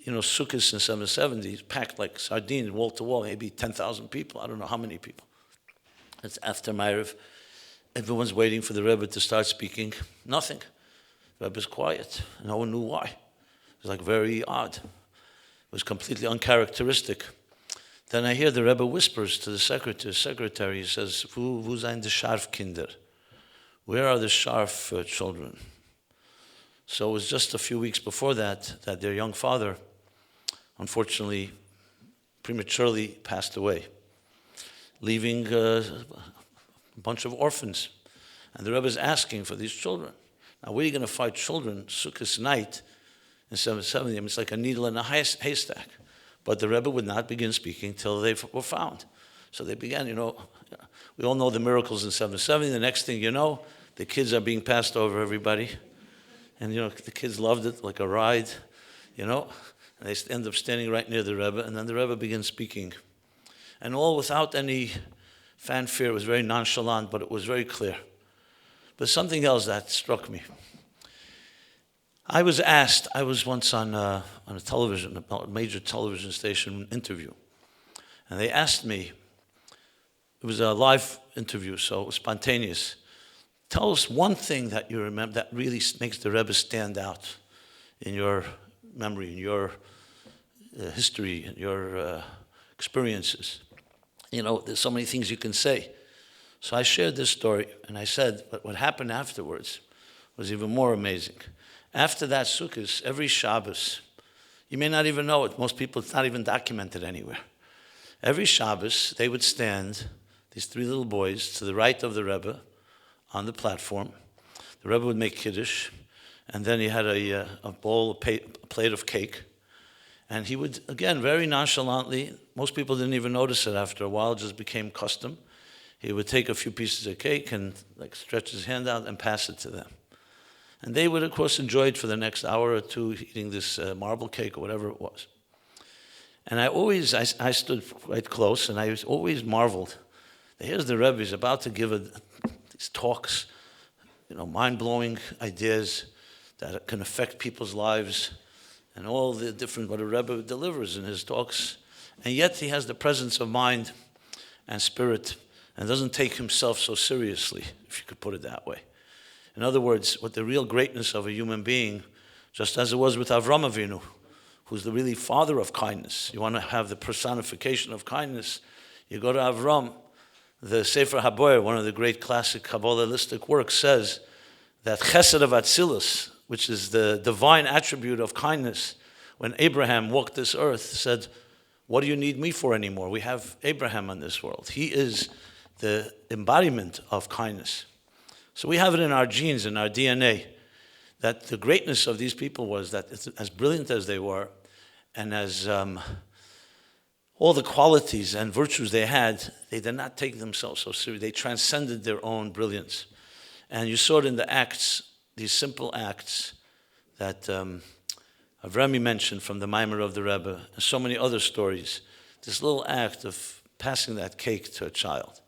Sukkot in 770 packed like sardines, wall to wall, maybe 10,000 people. I don't know how many people. It's after Ma'ariv. Everyone's waiting for the Rebbe to start speaking. Nothing. The Rebbe's quiet. No one knew why. It was like very odd. It was completely uncharacteristic. Then I hear the Rebbe whispers to the secretary. He says, Wo sind die Scharfkinder? Where are the Scharf children? So it was just a few weeks before that their young father, unfortunately, prematurely passed away, leaving a bunch of orphans. And the Rebbe is asking for these children. Now, where are you going to find children Sukkot night in 770? I mean, it's like a needle in a haystack. But the Rebbe would not begin speaking till they were found. So they began, we all know the miracles in 770. The next thing you know, the kids are being passed over everybody. And, the kids loved it like a ride, And they end up standing right near the Rebbe. And then the Rebbe begins speaking. And all without any fanfare. It was very nonchalant, but it was very clear. But something else that struck me. I was once on a television, a major television station interview. And they asked me, it was a live interview, so it was spontaneous. Tell us one thing that you remember that really makes the Rebbe stand out in your memory, in your history, in your experiences. There's so many things you can say. So I shared this story, and I said, but what happened afterwards was even more amazing. After that Sukkot, every Shabbos, you may not even know it. Most people, it's not even documented anywhere. Every Shabbos, they would stand, these three little boys, to the right of the Rebbe on the platform. The Rebbe would make Kiddush, and then he had a plate of cake. And he would, again, very nonchalantly, most people didn't even notice it after a while, it just became custom. He would take a few pieces of cake and stretch his hand out and pass it to them. And they would, of course, enjoy it for the next hour or two, eating this marble cake or whatever it was. And I stood right close, and I always marveled. Here's the Rebbe, he's about to give these talks, mind-blowing ideas that can affect people's lives, and all the different, what a Rebbe delivers in his talks. And yet he has the presence of mind and spirit, and doesn't take himself so seriously, if you could put it that way. In other words, what the real greatness of a human being, just as it was with Avram Avinu, who's the really father of kindness. You want to have the personification of kindness, you go to Avram. The Sefer HaBoyer, one of the great classic Kabbalistic works, says that Chesed of Atzilus, which is the divine attribute of kindness, when Abraham walked this earth, said, what do you need me for anymore? We have Abraham in this world. He is the embodiment of kindness. So we have it in our genes, in our DNA, that the greatness of these people was that as brilliant as they were, and as all the qualities and virtues they had, they did not take themselves so seriously. They transcended their own brilliance. And you saw it in the acts, these simple acts that Avrami mentioned from the Maimer of the Rebbe, and so many other stories. This little act of passing that cake to a child.